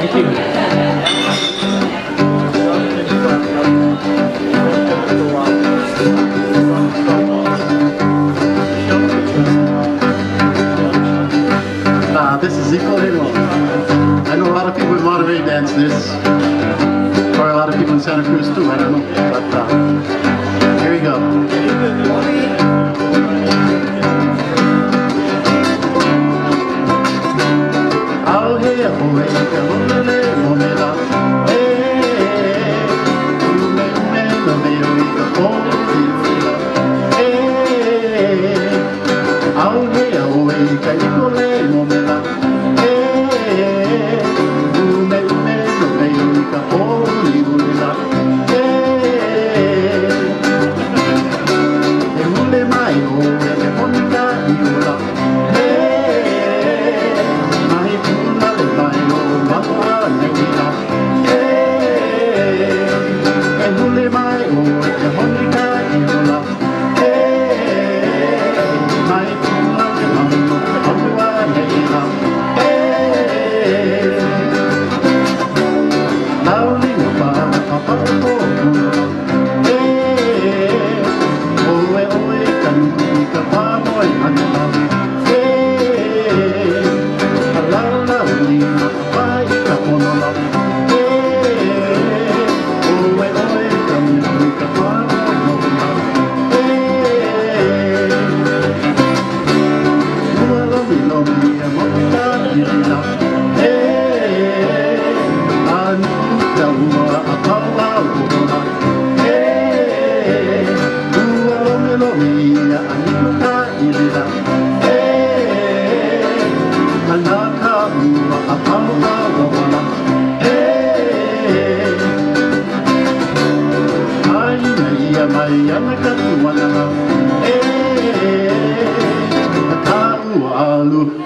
Thank you. This is Zico Halo. I know a lot of people in Monterey dance this. Or a lot of people in Santa Cruz too, I don't know. But here we go. Oh, hey, oh, hey, oh, hey, oh, hey,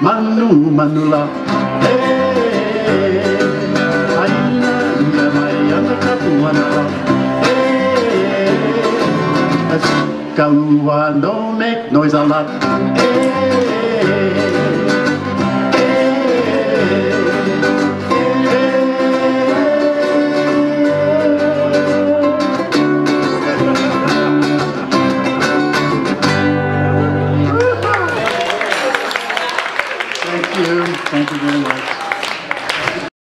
Manu manula, hey, aina ia mai ana kapuana, hey, kaua don't make noise a lot, hey.